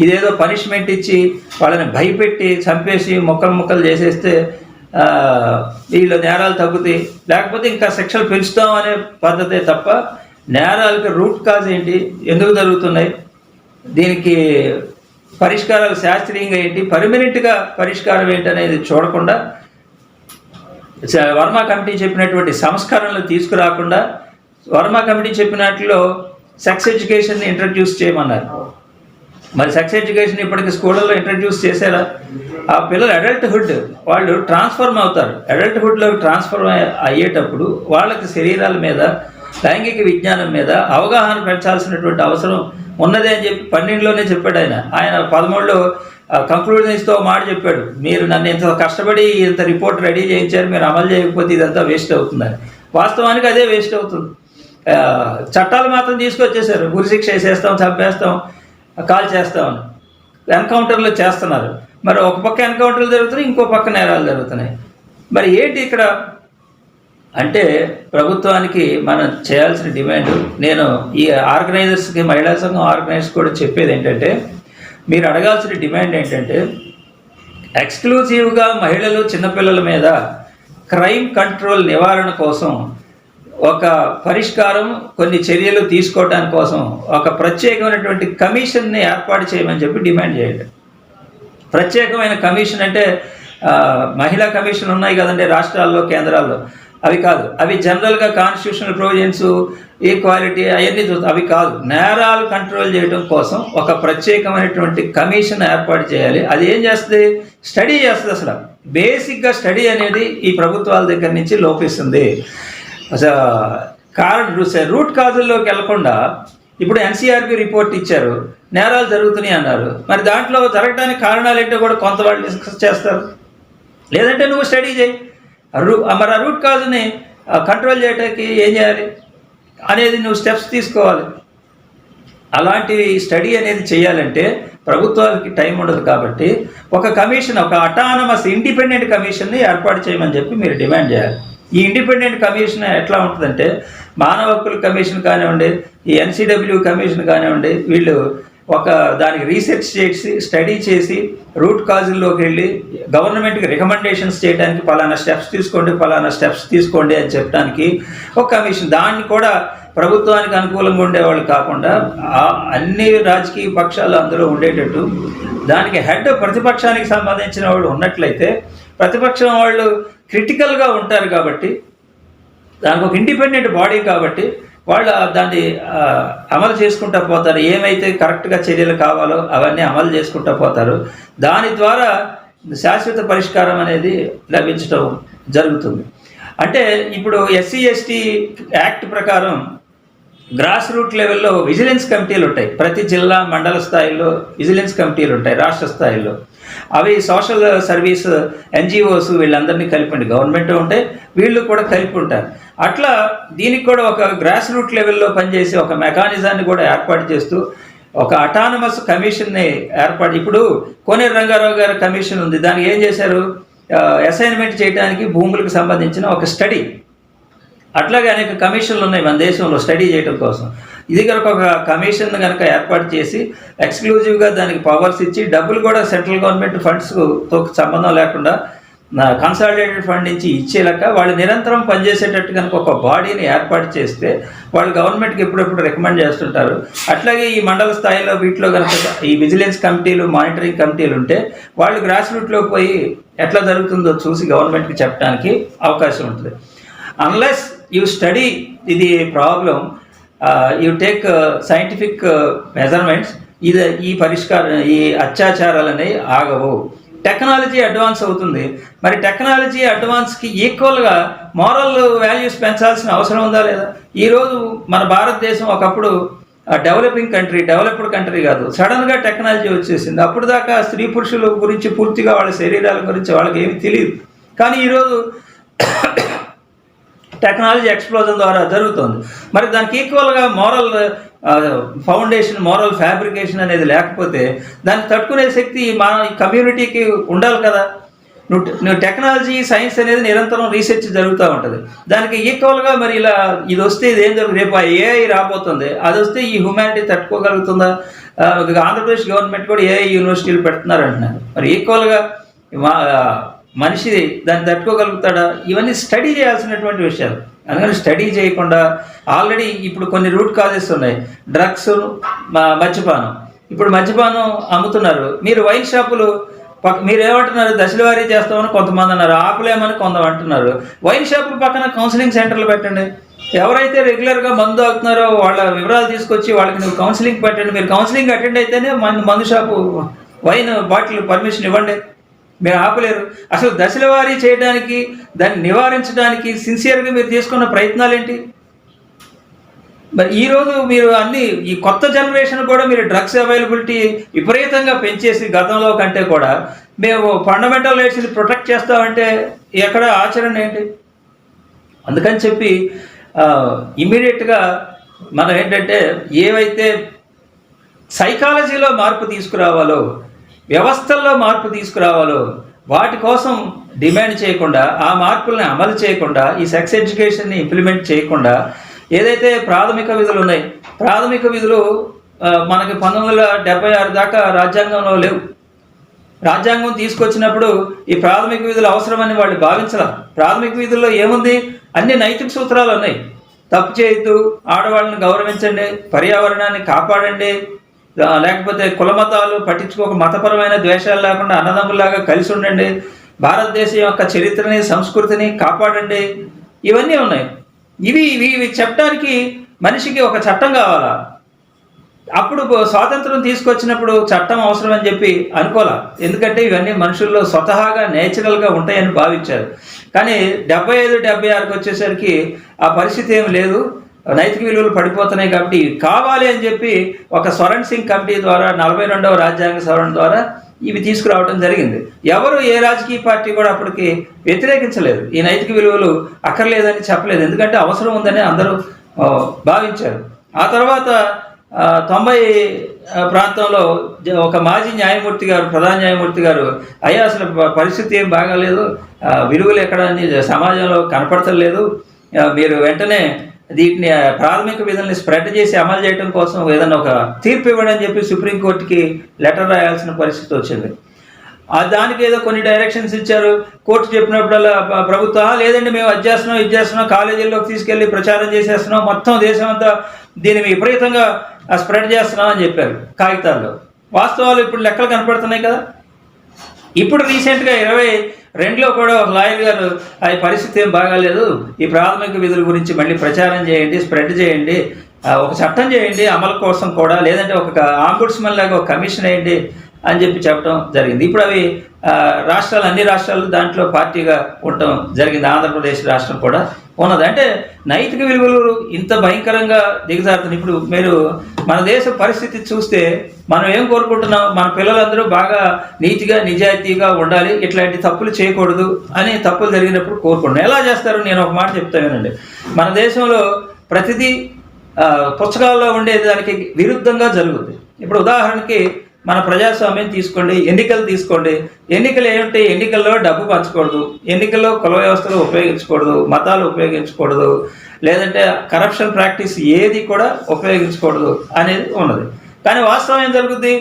ఇదేదో పనిష్మెంట్ ఇచ్చి వాళ్ళని భయపెట్టి చంపేసి ముక్కలు చేసేస్తే వీళ్ళ నేరాలు తగ్గుతాయి, లేకపోతే ఇంకా శిక్షలు పెంచుతాం అనే పద్ధతే తప్ప నేరాలకి రూట్ కాజ్ ఏంటి, ఎందుకు జరుగుతున్నాయి, దీనికి పరిష్కారాలు శాస్త్రీయంగా ఏంటి, పర్మనెంట్గా పరిష్కారం ఏంటి అనేది చూడకుండా, వర్మ కమిటీ చెప్పినటువంటి సంస్కరణలు తీసుకురాకుండా, వర్మ కమిటీ చెప్పినట్లో సెక్స్ ఎడ్యుకేషన్ని ఇంట్రడ్యూస్ చేయమన్నారు. మరి సెక్స్ ఎడ్యుకేషన్ ఇప్పటికి స్కూళ్ళల్లో ఇంట్రడ్యూస్ చేశారా? ఆ పిల్లలు అడల్ట్హుడ్ వాళ్ళు ట్రాన్స్ఫార్మ్ అవుతారు. అడల్ట్హుడ్లోకి ట్రాన్స్ఫార్మ్ అయ్యేటప్పుడు వాళ్ళకి శరీరాల మీద, లైంగిక విజ్ఞానం మీద అవగాహన పెంచాల్సినటువంటి అవసరం ఉన్నదే అని చెప్పి 12లోనే చెప్పాడు ఆయన 13లో కంక్లూజన్ ఇస్తూ మాట చెప్పాడు, మీరు నన్ను ఇంత కష్టపడి ఇంత రిపోర్ట్ రెడీ చేయించారు, మీరు అమలు చేయకపోతే ఇదంతా వేస్ట్ అవుతుందని. వాస్తవానికి అదే వేస్ట్ అవుతుంది. చట్టాలు మాత్రం తీసుకొచ్చేసారు, ఉరిశిక్ష వేసేస్తాం, చంపేస్తాం, కాల్ చేస్తామని ఎన్కౌంటర్లు చేస్తున్నారు. మరి ఒక పక్క ఎన్కౌంటర్లు జరుగుతున్నాయి, ఇంకో పక్క నేరాలు జరుగుతున్నాయి. మరి ఏంటి ఇక్కడ అంటే, ప్రభుత్వానికి మనం చేయాల్సిన డిమాండ్, నేను ఈ ఆర్గనైజర్స్కి, మహిళా సంఘం ఆర్గనైజర్స్ కూడా చెప్పేది ఏంటంటే, మీరు అడగాల్సిన డిమాండ్ ఏంటంటే, ఎక్స్క్లూజివ్గా మహిళలు, చిన్నపిల్లల మీద క్రైమ్ కంట్రోల్ నివారణ కోసం ఒక పరిష్కారం, కొన్ని చర్యలు తీసుకోవడానికి కోసం ఒక ప్రత్యేకమైనటువంటి కమిషన్ని ఏర్పాటు చేయమని చెప్పి డిమాండ్ చేయండి. ప్రత్యేకమైన కమిషన్ అంటే మహిళా కమిషన్ ఉన్నాయి కదండి రాష్ట్రాల్లో, కేంద్రాల్లో, అవి కాదు. అవి జనరల్గా కాన్స్టిట్యూషనల్ ప్రొవిజన్స్, ఈక్వాలిటీ అవన్నీ అవి కాదు. నేరాలు కంట్రోల్ చేయడం కోసం ఒక ప్రత్యేకమైనటువంటి కమిషన్ ఏర్పాటు చేయాలి. అది ఏం చేస్తుంది? స్టడీ చేస్తుంది. అసలు బేసిక్గా స్టడీ అనేది ఈ ప్రభుత్వాల దగ్గర నుంచి లోపిస్తుంది. రూట్ కాజుల్లోకి వెళ్లకుండా ఇప్పుడు ఎన్సీఆర్బీ రిపోర్ట్ ఇచ్చారు, నేరాలు జరుగుతున్నాయి అన్నారు. మరి దాంట్లో జరగడానికి కారణాలు ఏంటో కూడా కొంత వాళ్ళు డిస్కస్ చేస్తారు. లేదంటే నువ్వు స్టడీ చేయి, మరి ఆ రూట్ కాజ్ని కంట్రోల్ చేయడానికి ఏం చేయాలి అనేది నువ్వు స్టెప్స్ తీసుకోవాలి. అలాంటి స్టడీ అనేది చేయాలంటే ప్రభుత్వాలకి టైం ఉండదు. కాబట్టి ఒక కమిషన్, ఒక అటానమస్ ఇండిపెండెంట్ కమిషన్ని ఏర్పాటు చేయమని చెప్పి మీరు డిమాండ్ చేయాలి. ఈ ఇండిపెండెంట్ కమిషన్ ఎట్లా ఉంటుందంటే, మానవ హక్కుల కమిషన్ కానివ్వండి, ఈ ఎన్సీడబ్ల్యూ కమిషన్ కానివ్వండి, వీళ్ళు ఒక దానికి రీసెర్చ్ చేసి, స్టడీ చేసి, రూట్ కాజుల్లోకి వెళ్ళి గవర్నమెంట్కి రికమెండేషన్స్ చేయడానికి పలానా స్టెప్స్ తీసుకోండి అని చెప్పడానికి ఒక కమిషన్. దాన్ని కూడా ప్రభుత్వానికి అనుకూలంగా ఉండేవాళ్ళు కాకుండా అన్ని రాజకీయ పక్షాలు అందులో ఉండేటట్టు, దానికి హెడ్ ప్రతిపక్షానికి సంబంధించిన వాళ్ళు ఉన్నట్లయితే, ప్రతిపక్షం వాళ్ళు క్రిటికల్గా ఉంటారు కాబట్టి, దానికి ఒక ఇండిపెండెంట్ బాడీ కాబట్టి వాళ్ళు దాన్ని అమలు చేసుకుంటూ పోతారు. ఏమైతే కరెక్ట్గా చర్యలు కావాలో అవన్నీ అమలు చేసుకుంటూ పోతారు. దాని ద్వారా శాశ్వత పరిష్కారం అనేది లభించడం జరుగుతుంది. అంటే ఇప్పుడు ఎస్సీ ఎస్టీ యాక్ట్ ప్రకారం గ్రాస్ రూట్ లెవెల్లో విజిలెన్స్ కమిటీలు ఉంటాయి. ప్రతి జిల్లా, మండల స్థాయిలో విజిలెన్స్ కమిటీలు ఉంటాయి, రాష్ట్ర స్థాయిలో. అవి సోషల్ సర్వీస్ ఎన్జిఓస్ వీళ్ళందరినీ కలిపండి, గవర్నమెంట్ ఉంటాయి, వీళ్ళు కూడా కలిపి ఉంటారు. అట్లా దీనికి కూడా ఒక గ్రాస్ రూట్ లెవెల్లో పనిచేసి ఒక మెకానిజాన్ని కూడా ఏర్పాటు చేస్తూ ఒక అటానమస్ కమిషన్ని ఏర్పాటు. ఇప్పుడు కోనేరు రంగారావు గారి కమిషన్ ఉంది, దానికి ఏం చేశారు? అసైన్మెంట్ చేయడానికి భూములకు సంబంధించిన ఒక స్టడీ. అట్లాగే అనేక కమిషన్లు ఉన్నాయి మన దేశంలో స్టడీ చేయడం కోసం. ఇది కనుక ఒక కమిషన్ కనుక ఏర్పాటు చేసి ఎక్స్క్లూజివ్గా దానికి పవర్స్ ఇచ్చి, డబ్బులు కూడా సెంట్రల్ గవర్నమెంట్ ఫండ్స్తో సంబంధం లేకుండా కన్సాలిడేటెడ్ ఫండ్ నుంచి ఇచ్చేలాక వాళ్ళు నిరంతరం పనిచేసేటట్టు కనుక ఒక బాడీని ఏర్పాటు చేస్తే వాళ్ళు గవర్నమెంట్కి ఎప్పుడెప్పుడు రికమెండ్ చేస్తుంటారు. అట్లాగే ఈ మండల స్థాయిలో వీటిలో కనుక ఈ విజిలెన్స్ కమిటీలు, మానిటరింగ్ కమిటీలు ఉంటే వాళ్ళు గ్రాస్ రూట్లో పోయి ఎట్లా జరుగుతుందో చూసి గవర్నమెంట్కి చెప్పడానికి అవకాశం ఉంటుంది. అన్లెస్ యూ స్టడీ ఇది problem, you take scientific measurements, ఈ పరిష్కారం, ఈ అత్యాచారాలు అనేవి ఆగవు. టెక్నాలజీ అడ్వాన్స్ అవుతుంది, మరి టెక్నాలజీ అడ్వాన్స్కి ఈక్వల్గా మారల్ వాల్యూస్ పెంచాల్సిన అవసరం ఉందా లేదా? ఈరోజు మన భారతదేశం ఒకప్పుడు డెవలపింగ్ కంట్రీ, డెవలప్డ్ కంట్రీ కాదు, సడన్గా టెక్నాలజీ వచ్చేసింది. అప్పుడు దాకా స్త్రీ పురుషుల గురించి పూర్తిగా వాళ్ళ శరీరాల గురించి వాళ్ళకి ఏమీ తెలియదు. కానీ ఈరోజు టెక్నాలజీ ఎక్స్ప్లోజన్ ద్వారా జరుగుతుంది. మరి దానికి ఈక్వల్గా మారల్ ఫౌండేషన్, మారల్ ఫ్యాబ్రికేషన్ అనేది లేకపోతే దాన్ని తట్టుకునే శక్తి మన కమ్యూనిటీకి ఉండాలి కదా. నువ్వు టెక్నాలజీ, సైన్స్ అనేది నిరంతరం రీసెర్చ్ జరుగుతూ ఉంటుంది. దానికి ఈక్వల్గా మరి ఇలా ఇది వస్తే ఇదేం జరుగుతుంది, రేపు ఏఐ రాబోతుంది, అది వస్తే ఈ హ్యుమానిటీ తట్టుకోగలుగుతుందా? ఆంధ్రప్రదేశ్ గవర్నమెంట్ కూడా ఏఐ యూనివర్సిటీలు పెడుతున్నారు అంటున్నారు. మరి ఈక్వల్గా మనిషి దాన్ని తట్టుకోగలుగుతాడా? ఇవన్నీ స్టడీ చేయాల్సినటువంటి విషయాలు. అందుకని స్టడీ చేయకుండా ఆల్రెడీ ఇప్పుడు కొన్ని రూట్ కాజెస్ ఉన్నాయి. డ్రగ్స్, మద్యపానం. ఇప్పుడు మద్యపానం అమ్ముతున్నారు. మీరు వైన్ షాపులు మీరు ఏమంటున్నారు, దశల వారీ చేస్తామని కొంతమంది అన్నారు, ఆపలేమని కొంత అంటున్నారు. వైన్ షాపుల పక్కన కౌన్సిలింగ్ సెంటర్లు పెట్టండి. ఎవరైతే రెగ్యులర్గా మందు అవుతున్నారో వాళ్ళ వివరాలు తీసుకొచ్చి వాళ్ళకి నువ్వు కౌన్సిలింగ్ పెట్టండి. మీరు కౌన్సిలింగ్ అటెండ్ అయితేనే మందు షాపు వైన్ బాటిల్ పర్మిషన్ ఇవ్వండి. మీరు ఆపలేరు. అసలు దశల వారీ చేయడానికి, దాన్ని నివారించడానికి సిన్సియర్గా మీరు తీసుకున్న ప్రయత్నాలు ఏంటి? మరి ఈరోజు మీరు అన్ని ఈ కొత్త జనరేషన్ కూడా మీరు డ్రగ్స్ అవైలబిలిటీ విపరీతంగా పెంచేసి గతంలో కంటే కూడా మేము ఫండమెంటల్ రైట్స్ని ప్రొటెక్ట్ చేస్తామంటే ఎక్కడ ఆచరణ ఏంటి? అందుకని చెప్పి ఇమ్మీడియట్గా మనం ఏంటంటే ఏవైతే సైకాలజీలో మార్పు తీసుకురావాలో, వ్యవస్థల్లో మార్పు తీసుకురావాలో వాటి కోసం డిమాండ్ చేయకుండా, ఆ మార్పుల్ని అమలు చేయకుండా, ఈ సెక్స్ ఎడ్యుకేషన్ని ఇంప్లిమెంట్ చేయకుండా ఏదైతే ప్రాథమిక విధులు ఉన్నాయి, ప్రాథమిక విధులు మనకి 1976 దాకా రాజ్యాంగంలో లేవు. రాజ్యాంగం తీసుకొచ్చినప్పుడు ఈ ప్రాథమిక విధులు అవసరమని వాళ్ళు భావించాల. ప్రాథమిక విధుల్లో ఏముంది? అన్ని నైతిక సూత్రాలు ఉన్నాయి. తప్పు చేయొద్దు, ఆడవాళ్ళని గౌరవించండి, పర్యావరణాన్ని కాపాడండి, లేకపోతే కులమతాలు పట్టించుకోక మతపరమైన ద్వేషాలు లేకుండా అన్నదమ్ములాగా కలిసి ఉండండి, భారతదేశం యొక్క చరిత్రని, సంస్కృతిని కాపాడండి, ఇవన్నీ ఉన్నాయి. ఇవి చెప్పడానికి మనిషికి ఒక చట్టం కావాలా? అప్పుడు స్వాతంత్రం తీసుకొచ్చినప్పుడు చట్టం అవసరం అని చెప్పి అనుకోలే. ఎందుకంటే ఇవన్నీ మనుషుల్లో స్వతహాగా నేచురల్గా ఉంటాయని భావించారు. కానీ 75, 76కి వచ్చేసరికి ఆ పరిస్థితి ఏమి లేదు, నైతిక విలువలు పడిపోతున్నాయి. కాబట్టి కావాలి అని చెప్పి ఒక స్వరణ్ సింగ్ కమిటీ ద్వారా 42వ రాజ్యాంగ సవరణ ద్వారా ఇవి తీసుకురావడం జరిగింది. ఎవరు ఏ రాజకీయ పార్టీ కూడా అప్పటికి వ్యతిరేకించలేదు, ఈ నైతిక విలువలు అక్కర్లేదని చెప్పలేదు. ఎందుకంటే అవసరం ఉందని అందరూ భావించారు. ఆ తర్వాత 90 ప్రాంతంలో ఒక మాజీ న్యాయమూర్తి గారు, ప్రధాన న్యాయమూర్తి గారు, అయ్యా అసలు పరిస్థితి ఏం బాగాలేదు, విలువలు ఎక్కడ సమాజంలో కనపడతలేదు, మీరు వెంటనే వీటిని ప్రాథమిక విధుల్ని స్ప్రెడ్ చేసి అమలు చేయడం కోసం ఏదైనా ఒక తీర్పు ఇవ్వడం అని చెప్పి సుప్రీంకోర్టుకి లెటర్ రాయాల్సిన పరిస్థితి వచ్చింది. దానికి ఏదో కొన్ని డైరెక్షన్స్ ఇచ్చారు. కోర్టు చెప్పినప్పుడల్లా ప్రభుత్వం లేదండి మేము అది చేస్తున్నాం, ఇది చేస్తున్నాం, కాలేజీల్లోకి తీసుకెళ్ళి ప్రచారం చేసేస్తున్నాం, మొత్తం దేశం అంతా దీన్ని విపరీతంగా స్ప్రెడ్ చేస్తున్నాం అని చెప్పారు కాగితాల్లో. వాస్తవాలు ఇప్పుడు లెక్కలు కనపడుతున్నాయి కదా. ఇప్పుడు రీసెంట్గా 22లో కూడా ఒక లాయర్ గారు ఆ పరిస్థితి ఏం బాగాలేదు, ఈ ప్రాథమిక విధుల గురించి మళ్ళీ ప్రచారం చేయండి, స్ప్రెడ్ చేయండి, ఒక చట్టం చేయండి అమలు కోసం కూడా, లేదంటే ఒక ఆంబుడ్స్మన్ లాగా ఒక కమిషన్ వేయండి అని చెప్పి చెప్పడం జరిగింది. ఇప్పుడు అవి అన్ని రాష్ట్రాలు దాంట్లో పార్టీగా ఉండటం జరిగింది. ఆంధ్రప్రదేశ్ రాష్ట్రం కూడా ఉన్నది. అంటే నైతిక విలువలు ఇంత భయంకరంగా దిగజారుతుంది. ఇప్పుడు మీరు మన దేశ పరిస్థితి చూస్తే మనం ఏం కోరుకుంటున్నాం, మన పిల్లలందరూ బాగా నీతిగా నిజాయితీగా ఉండాలి, ఇట్లాంటి తప్పులు చేయకూడదు అని తప్పులు జరిగినప్పుడు కోరుకుంటున్నాం. ఎలా చేస్తారు? నేను ఒక మాట చెప్తానండి. మన దేశంలో ప్రతిదీ పుస్తకాల్లో ఉండే దానికి విరుద్ధంగా జరుగుతుంది. ఇప్పుడు ఉదాహరణకి మన ప్రజాస్వామ్యం తీసుకోండి, ఎన్నికలు తీసుకోండి. ఎన్నికలు ఏమిటి? ఎన్నికల్లో డబ్బు పంచకూడదు, ఎన్నికల్లో కుల వ్యవస్థలు ఉపయోగించకూడదు, మతాలు ఉపయోగించకూడదు, లేదంటే కరప్షన్ ప్రాక్టీస్ ఏది కూడా ఉపయోగించకూడదు అనేది ఉన్నది. కానీ వాస్తవం ఏం జరుగుద్ది?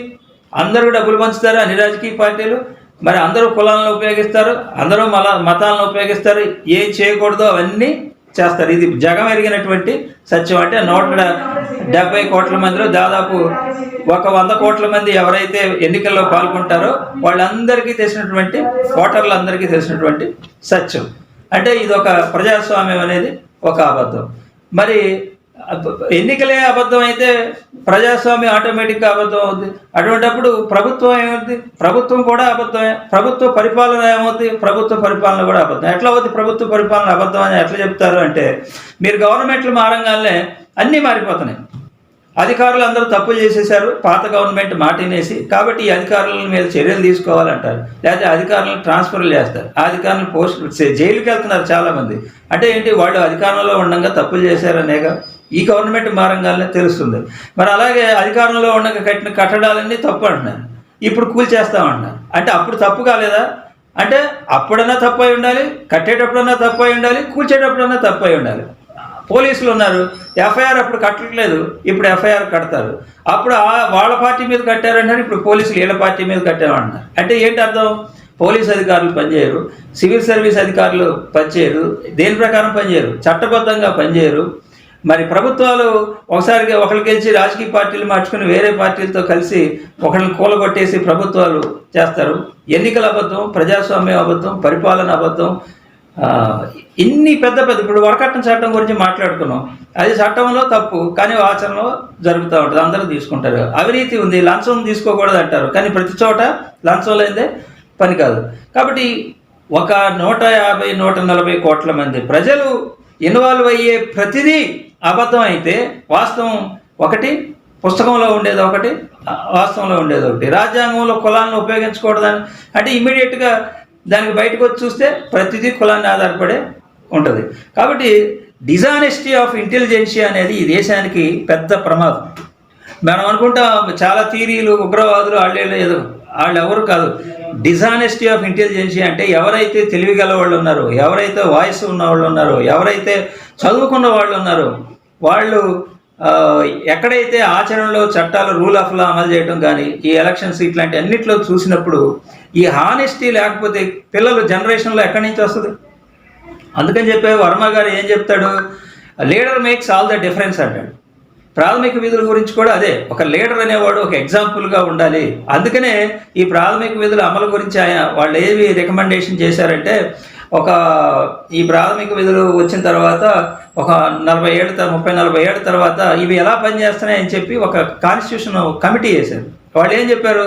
అందరూ డబ్బులు పంచుతారు అన్ని రాజకీయ పార్టీలు, మరి అందరూ కులాలను ఉపయోగిస్తారు, అందరూ మతాలను ఉపయోగిస్తారు, ఏం చేయకూడదో అవన్నీ చేస్తారు. ఇది జగం ఎరిగినటువంటి సత్యం. అంటే 170 కోట్ల మందిలో దాదాపు 100 కోట్ల మంది ఎవరైతే ఎన్నికల్లో పాల్గొంటారో వాళ్ళందరికీ తెలిసినటువంటి, ఓటర్లందరికీ తెలిసినటువంటి సత్యం. అంటే ఇది ఒక ప్రజాస్వామ్యం అనేది ఒక అబద్ధం. మరి ఎన్నికలే అబద్ధం అయితే ప్రజాస్వామ్యం ఆటోమేటిక్గా అబద్ధం అవుద్ది. అటువంటిప్పుడు ప్రభుత్వం ఏమవుద్ది? ప్రభుత్వం కూడా అబద్ధమే. ప్రభుత్వ పరిపాలన ఏమవుద్ది? ప్రభుత్వ పరిపాలన కూడా అబద్ధం. ఎట్లా అవుద్ది ప్రభుత్వ పరిపాలన అబద్ధం అని ఎట్లా చెప్తారు అంటే, మీరు గవర్నమెంట్లు మారంగానే అన్నీ మారిపోతున్నాయి. అధికారులు అందరూ తప్పులు చేసేసారు, పాత గవర్నమెంట్ మాటినేసి, కాబట్టి ఈ అధికారుల మీద చర్యలు తీసుకోవాలంటారు, లేకపోతే అధికారులను ట్రాన్స్ఫర్లు చేస్తారు, ఆ అధికారులను జైలుకి వెళ్తున్నారు చాలామంది. అంటే ఏంటి? వాళ్ళు అధికారంలో ఉండగా తప్పులు చేశారనేగా ఈ గవర్నమెంట్ మారంగానే తెలుస్తుంది. మరి అలాగే అధికారంలో ఉండగా కట్టిన కట్టడాలన్నీ తప్పు అంటున్నారు, ఇప్పుడు కూల్చేస్తామంటున్నారు. అంటే అప్పుడు తప్పు కాలేదా? అంటే అప్పుడన్నా తప్పు అయి ఉండాలి, కట్టేటప్పుడన్నా తప్పు అయి ఉండాలి, కూల్చేటప్పుడన్నా తప్పు అయి ఉండాలి. పోలీసులు ఉన్నారు, ఎఫ్ఐఆర్ అప్పుడు కట్టట్లేదు, ఇప్పుడు ఎఫ్ఐఆర్ కడతారు. అప్పుడు వాళ్ళ పార్టీ మీద కట్టారంటారు, ఇప్పుడు పోలీసులు వీళ్ళ పార్టీ మీద కట్టామంటున్నారు. అంటే ఏంటి అర్థం? పోలీస్ అధికారులు పనిచేయరు, సివిల్ సర్వీస్ అధికారులు పనిచేయరు, దేని ప్రకారం పనిచేయరు, చట్టబద్ధంగా పనిచేయరు. మరి ప్రభుత్వాలు ఒకసారిగా ఒకరికి గెలిచి రాజకీయ పార్టీలు మార్చుకుని వేరే పార్టీలతో కలిసి ఒకరిని కూలగొట్టేసి ప్రభుత్వాలు చేస్తారు. ఎన్నికల అబద్ధం, ప్రజాస్వామ్యం అబద్ధం, పరిపాలన అబద్ధం. ఇన్ని పెద్ద ఇప్పుడు వరకట్న చట్టం గురించి మాట్లాడుకున్నాం. అది చట్టంలో తప్పు, కానీ ఆచరణలో జరుగుతూ ఉంటుంది, అందరూ తీసుకుంటారు. అవినీతి ఉంది, లంచం తీసుకోకూడదు అంటారు, కానీ ప్రతి చోట లంచం లేదే పని కాదు. కాబట్టి ఒక 150-140 కోట్ల మంది ప్రజలు ఇన్వాల్వ్ అయ్యే ప్రతిదీ అబద్ధం అయితే వాస్తవం ఒకటి, పుస్తకంలో ఉండేది ఒకటి, వాస్తవంలో ఉండేది ఒకటి. రాజ్యాంగంలో కులాలను ఉపయోగించకూడదని అంటే ఇమ్మీడియట్గా దానికి బయటకు వచ్చి చూస్తే ప్రతిదీ కులాన్ని ఆధారపడే ఉంటుంది. కాబట్టి డిజానెస్టీ ఆఫ్ ఇంటెలిజెన్షియా అనేది ఈ దేశానికి పెద్ద ప్రమాదం. మనం అనుకుంటాం చాలా థీరీలు, ఉగ్రవాదులు వాళ్ళు ఎవరు కాదు. డిజానెస్టీ ఆఫ్ ఇంటెలిజెన్షియా అంటే ఎవరైతే తెలివిగల వాళ్ళు ఉన్నారో, ఎవరైతే వాయిస్ ఉన్న వాళ్ళు ఉన్నారో, ఎవరైతే చదువుకున్న వాళ్ళు ఉన్నారో, వాళ్ళు ఎక్కడైతే ఆచరణలో చట్టాలు రూల్ ఆఫ్ లా అమలు చేయడం కానీ, ఈ ఎలక్షన్స్ ఇట్లాంటి అన్నిట్లో చూసినప్పుడు ఈ హానెస్టీ లేకపోతే పిల్లలు జనరేషన్లో ఎక్కడి నుంచి వస్తుంది? అందుకని చెప్పే వర్మ గారు ఏం చెప్తాడు? Leader makes all the difference అంటాడు. ప్రాథమిక విధుల గురించి కూడా అదే, ఒక లీడర్ అనేవాడు ఒక ఎగ్జాంపుల్గా ఉండాలి. అందుకనే ఈ ప్రాథమిక విధుల అమలు గురించి వాళ్ళు ఏవి రికమెండేషన్ చేశారంటే, ఈ ప్రాథమిక విధులు వచ్చిన తర్వాత ఒక 30-40 ఏళ్ళ తర్వాత ఇవి ఎలా పనిచేస్తున్నాయని చెప్పి ఒక కాన్స్టిట్యూషన్ కమిటీ వేశారు. వాళ్ళు ఏం చెప్పారు?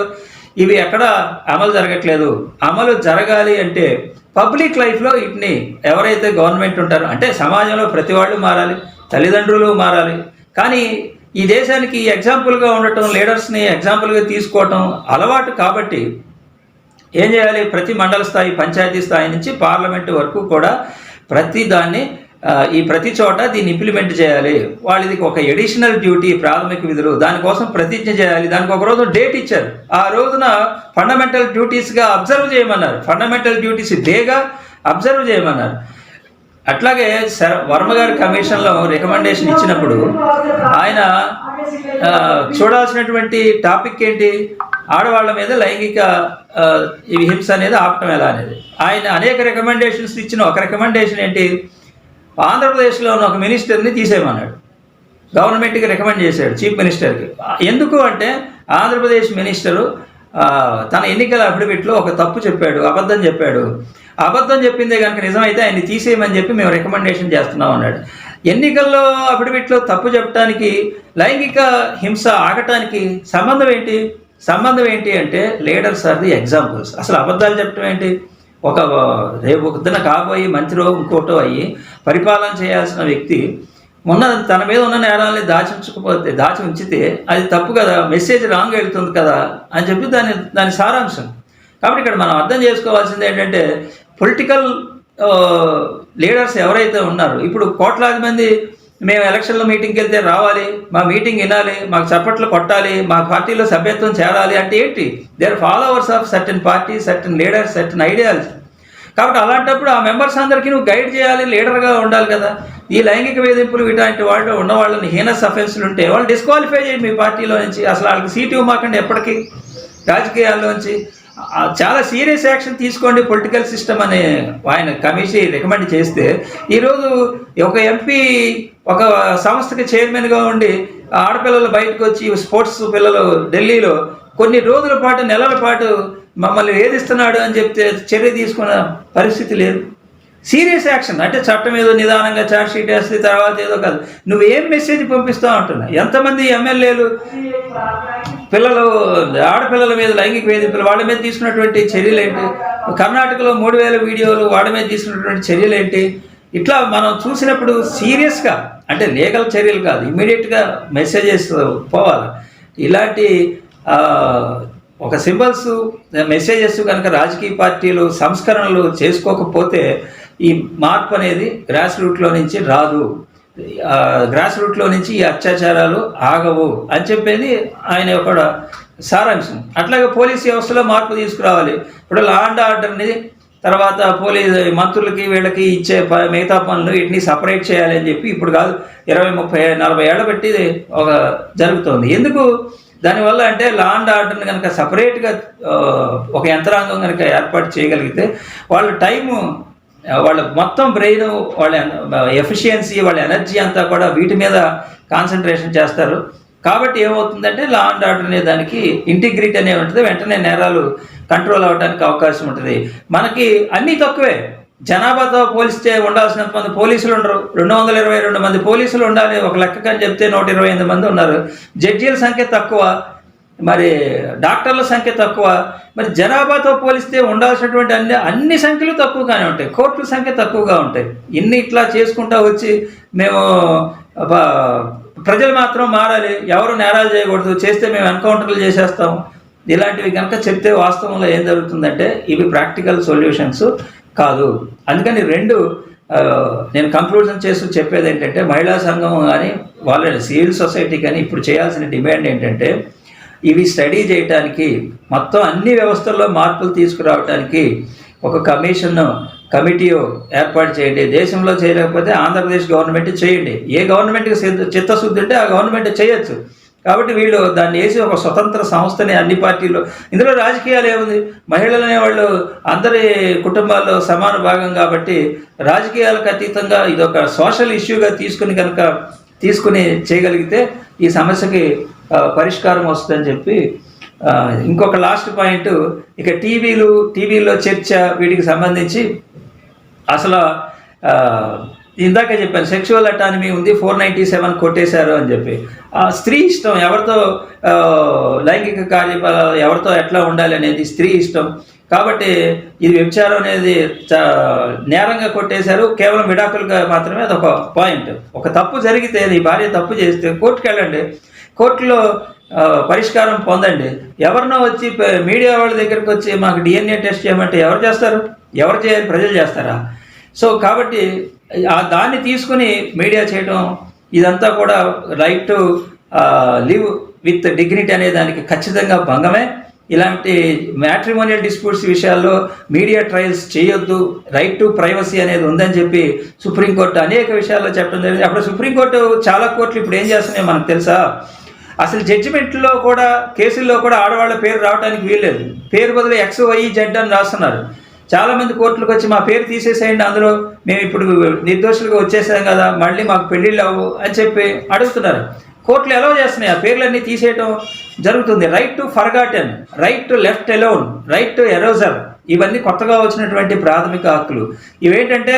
ఇవి ఎక్కడ అమలు జరగట్లేదు, అమలు జరగాలి అంటే పబ్లిక్ లైఫ్లో వీటిని ఎవరైతే గవర్నమెంట్ ఉంటారో, అంటే సమాజంలో ప్రతి వాళ్ళు మారాలి, తల్లిదండ్రులు మారాలి. కానీ ఈ దేశానికి ఎగ్జాంపుల్గా ఉండటం, లీడర్స్ని ఎగ్జాంపుల్గా తీసుకోవటం అలవాటు. కాబట్టి ఏం చేయాలి? ప్రతి మండల స్థాయి, పంచాయతీ స్థాయి నుంచి పార్లమెంటు వరకు కూడా ప్రతి చోట దీన్ని ఇంప్లిమెంట్ చేయాలి. వాళ్ళది ఒక ఎడిషనల్ డ్యూటీ ప్రాథమిక విధులు, దానికోసం ప్రతిజ్ఞ చేయాలి. దానికి ఒక రోజు డేట్ ఇచ్చారు, ఆ రోజున ఫండమెంటల్ డ్యూటీస్గా అబ్జర్వ్ చేయమన్నారు. ఫండమెంటల్ డ్యూటీస్ డేగా అబ్జర్వ్ చేయమన్నారు. అట్లాగే వర్మ గారి కమిషన్లో రికమెండేషన్ ఇచ్చినప్పుడు ఆయన చూడాల్సినటువంటి టాపిక్ ఏంటి? ఆడవాళ్ళ మీద లైంగిక హింస అనేది ఆపటం ఎలా అనేది. ఆయన అనేక రికమెండేషన్స్ ఇచ్చిన ఒక రికమెండేషన్ ఏంటి? ఆంధ్రప్రదేశ్లో ఉన్న ఒక మినిస్టర్ని తీసేయమన్నాడు. గవర్నమెంట్కి రికమెండ్ చేశాడు, చీఫ్ మినిస్టర్కి. ఎందుకు అంటే ఆంధ్రప్రదేశ్ మినిస్టరు తన ఎన్నికల అఫిడవిట్లో ఒక తప్పు చెప్పాడు, అబద్ధం చెప్పాడు. అబద్ధం చెప్పిందే కనుక నిజమైతే ఆయన్ని తీసేయమని చెప్పి మేము రికమెండేషన్ చేస్తున్నాం అన్నాడు. ఎన్నికల్లో అఫిడవిట్లో తప్పు చెప్పడానికి లైంగిక హింస ఆగటానికి సంబంధం ఏంటి అంటే లీడర్స్ ఆర్ ది ఎగ్జాంపుల్స్. అసలు అబద్ధాలు చెప్పడం ఏంటి? రేపు పొద్దున కాబోయి మంత్రో ఇంకోటో అయ్యి పరిపాలన చేయాల్సిన వ్యక్తి తన మీద ఉన్న నేరాలని దాచి ఉంచితే అది తప్పు కదా, మెసేజ్ రాంగ్ వెళ్తుంది కదా అని చెప్పి దాని సారాంశం. కాబట్టి ఇక్కడ మనం అర్థం చేసుకోవాల్సింది ఏంటంటే, పొలిటికల్ లీడర్స్ ఎవరైతే ఉన్నారో, ఇప్పుడు కోట్లాది మంది మేము ఎలక్షన్లో మీటింగ్కి వెళ్తే రావాలి, మా మీటింగ్ వినాలి, మాకు చప్పట్లు కొట్టాలి, మా పార్టీలో సభ్యత్వం చేరాలి అంటే ఏంటి? They are followers of certain party, certain leaders, certain ideology. కాబట్టి అలాంటప్పుడు ఆ మెంబర్స్ అందరికీ నువ్వు గైడ్ చేయాలి, లీడర్గా ఉండాలి కదా. ఈ లైంగిక వేధింపులు ఇలాంటి వాళ్ళు ఉన్న వాళ్ళని హీనస్ అఫెన్స్లు ఉంటే వాళ్ళు డిస్క్వాలిఫై చేయండి మీ పార్టీలో నుంచి. అసలు వాళ్ళకి సీటు ఇవ్వమాకండి ఎప్పటికీ రాజకీయాల్లోంచి. చాలా సీరియస్ యాక్షన్ తీసుకోండి పొలిటికల్ సిస్టమ్ అని ఆయన కమిషన్ రికమెండ్ చేస్తే, ఈరోజు ఒక ఎంపీ ఒక సంస్థకి చైర్మన్గా ఉండి ఆడపిల్లలు బయటకు వచ్చి స్పోర్ట్స్ పిల్లలు ఢిల్లీలో కొన్ని రోజుల పాటు నెలల పాటు మమ్మల్ని వేధిస్తున్నాడు అని చెప్తే చర్య తీసుకున్న పరిస్థితి లేదు. సీరియస్ యాక్షన్ అంటే చట్టం ఏదో నిదానంగా ఛార్జ్ షీట్ వేస్తే తర్వాత ఏదో కాదు. నువ్వేం మెసేజ్ పంపిస్తావు అంటున్నా. ఎంతమంది ఎమ్మెల్యేలు పిల్లలు ఆడపిల్లల మీద లైంగిక వేధింపులు వాళ్ళ మీద తీసుకున్నటువంటి చర్యలు ఏంటి? కర్ణాటకలో 3000 వీడియోలు వాళ్ళ మీద తీసుకున్నటువంటి చర్యలు ఏంటి? ఇట్లా మనం చూసినప్పుడు సీరియస్గా అంటే లీగల్ చర్యలు కాదు, ఇమ్మీడియట్గా మెసేజెస్ పోవాలి. ఇలాంటి ఒక సింబల్స్ మెసేజెస్ కనుక రాజకీయ పార్టీలు సంస్కరణలు చేసుకోకపోతే ఈ మార్పు అనేది గ్రాస్ రూట్లో నుంచి రాదు. గ్రాస్ రూట్లో నుంచి ఈ అత్యాచారాలు ఆగవు అని చెప్పేది ఆయన యొక్క సారాంశం. అట్లాగే పోలీస్ వ్యవస్థలో మార్పు తీసుకురావాలి. ఇప్పుడు లా అండ్ ఆర్డర్ని తర్వాత పోలీస్ మంత్రులకి వీళ్ళకి ఇచ్చే మిగతా పనులు వీటిని సపరేట్ చేయాలి అని చెప్పి ఇప్పుడు కాదు 20, 30, 40 ఏళ్ళ బట్టి ఒక జరుగుతోంది. ఎందుకు? దానివల్ల అంటే లా అండ్ ఆర్డర్ని కనుక సపరేట్గా ఒక యంత్రాంగం కనుక ఏర్పాటు చేయగలిగితే వాళ్ళ టైము, వాళ్ళ మొత్తం బ్రెయిన్, వాళ్ళ ఎఫిషియన్సీ, వాళ్ళ ఎనర్జీ అంతా కూడా వీటి మీద కాన్సన్ట్రేషన్ చేస్తారు. కాబట్టి ఏమవుతుందంటే లా అండ్ ఆర్డర్ అనే దానికి ఇంటిగ్రిటీ అనేది ఉంటుంది, వెంటనే నేరాలు కంట్రోల్ అవ్వడానికి అవకాశం ఉంటుంది. మనకి అన్నీ తక్కువే. జనాభాతో పోలిస్తే ఉండాల్సినంత మంది పోలీసులు ఉండరు. 222 మంది పోలీసులు ఉండాలి ఒక లెక్కకని చెప్తే 128 మంది ఉన్నారు. జడ్జీల సంఖ్య తక్కువ, మరి డాక్టర్ల సంఖ్య తక్కువ. మరి జనాభాతో పోలిస్తే ఉండాల్సినటువంటి అన్ని సంఖ్యలు తక్కువగానే ఉంటాయి. కోర్టుల సంఖ్య తక్కువగా ఉంటాయి. ఇన్ని ఇట్లా చేసుకుంటా వచ్చి మేము ప్రజలు మాత్రం మారాలి, ఎవరు నేరాలు చేయకూడదు, చేస్తే మేము ఎన్కౌంటర్లు చేసేస్తాం, ఇలాంటివి కనుక చెప్తే వాస్తవంలో ఏం జరుగుతుందంటే ఇవి ప్రాక్టికల్ సొల్యూషన్స్ కాదు. అందుకని నేను కంక్లూజన్ చేస్తూ చెప్పేది ఏంటంటే మహిళా సంఘం కానీ వాళ్ళ సివిల్ సొసైటీ కానీ ఇప్పుడు చేయాల్సిన డిమాండ్ ఏంటంటే ఇవి స్టడీ చేయడానికి, మొత్తం అన్ని వ్యవస్థల్లో మార్పులు తీసుకురావడానికి ఒక కమిటీ ఏర్పాటు చేయండి. దేశంలో చేయలేకపోతే ఆంధ్రప్రదేశ్ గవర్నమెంట్ చేయండి. ఏ గవర్నమెంట్కి చిత్తశుద్ధి ఉంటే ఆ గవర్నమెంట్ చేయొచ్చు. కాబట్టి వీళ్ళు దాన్ని వేసి ఒక స్వతంత్ర సంస్థని అన్ని పార్టీల్లో, ఇందులో రాజకీయాలు ఏముంది? మహిళలు అనేవాళ్ళు అందరి కుటుంబాల్లో సమాన భాగం కాబట్టి రాజకీయాలకు అతీతంగా ఇదొక సోషల్ ఇష్యూగా తీసుకుని చేయగలిగితే ఈ సమస్యకి పరిష్కారం వస్తుందని చెప్పి ఇంకొక లాస్ట్ పాయింట్, ఇక టీవీలో చర్చ వీటికి సంబంధించి అసలు ఇందాక చెప్పాను సెక్షువల్ అటానమీ ఉంది, 497 కొట్టేశారు అని చెప్పి. స్త్రీ ఇష్టం, ఎవరితో లైంగిక కార్యకలాపాలు ఎవరితో ఎట్లా ఉండాలి అనేది స్త్రీ ఇష్టం. కాబట్టి ఇది వ్యభిచారం అనేది నేరంగా కొట్టేశారు. కేవలం విడాకులుగా మాత్రమే అదొక పాయింట్. ఒక తప్పు జరిగితే నీ భార్య తప్పు చేస్తే కోర్టుకు వెళ్ళండి, కోర్టులో పరిష్కారం పొందండి. ఎవరినో వచ్చి మీడియా వాళ్ళ దగ్గరికి వచ్చి మాకు DNA టెస్ట్ చేయమంటే ఎవరు చేస్తారు? ఎవరు చేయాలి? ప్రజలు చేస్తారా? సో కాబట్టి దాన్ని తీసుకుని మీడియా చేయడం ఇదంతా కూడా right to live with dignity అనే దానికి ఖచ్చితంగా భంగమే. ఇలాంటి మ్యాట్రిమోనియల్ డిస్ప్యూట్స్ విషయాల్లో మీడియా ట్రయల్స్ చేయొద్దు, రైట్ టు ప్రైవసీ అనేది ఉందని చెప్పి సుప్రీంకోర్టు అనేక విషయాల్లో చెప్పడం జరిగింది. అప్పుడు సుప్రీంకోర్టు చాలా కోర్టులు ఇప్పుడు ఏం చేస్తున్నాయో మనకు తెలుసా? అసలు జడ్జిమెంట్లో కూడా కేసుల్లో కూడా ఆడవాళ్ళ పేరు రావడానికి వీల్లేదు. పేరు బదులు XYZ అని రాస్తున్నారు. చాలామంది కోర్టులకు వచ్చి మా పేరు తీసేసేయండి, అందులో మేము ఇప్పుడు నిర్దోషులుగా వచ్చేసాం కదా, మళ్ళీ మాకు పెళ్ళిళ్ళు అవ్వు అని చెప్పి అడుగుతున్నారు. కోర్టులు ఎలా చేస్తున్నాయి? ఆ పేర్లన్నీ తీసేయటం జరుగుతుంది. Right to forgotten, right to left alone, right to erasure, ఇవన్నీ కొత్తగా వచ్చినటువంటి ప్రాథమిక హక్కులు. ఇవేంటంటే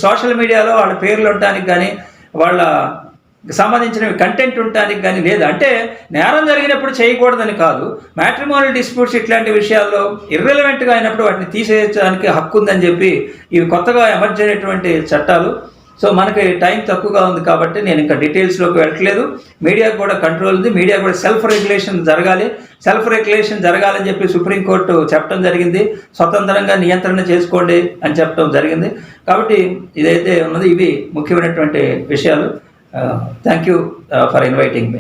సోషల్ మీడియాలో వాళ్ళ పేర్లు ఉండటానికి కానీ వాళ్ళ సంబంధించిన కంటెంట్ ఉండటానికి కానీ లేదు. అంటే నేరం జరిగినప్పుడు చేయకూడదని కాదు, మ్యాట్రిమోనియల్ డిస్ప్యూట్స్ ఇట్లాంటి విషయాల్లో ఇర్రెలవెంట్గా అయినప్పుడు వాటిని తీసేయడానికి హక్కు ఉందని చెప్పి ఇవి కొత్తగా ఎమర్జ్ అయినటువంటి చట్టాలు. సో మనకి టైం తక్కువగా ఉంది కాబట్టి నేను ఇంకా డీటెయిల్స్లోకి వెళ్ళట్లేదు. మీడియాకు కూడా కంట్రోల్ ఉంది, మీడియా కూడా సెల్ఫ్ రెగ్యులేషన్ జరగాలని చెప్పి సుప్రీంకోర్టు చెప్పడం జరిగింది. స్వతంత్రంగా నియంత్రణ చేసుకోండి అని చెప్పడం జరిగింది. కాబట్టి ఇదైతే ఉన్నది, ఇవి ముఖ్యమైనటువంటి విషయాలు. Thank you for inviting me.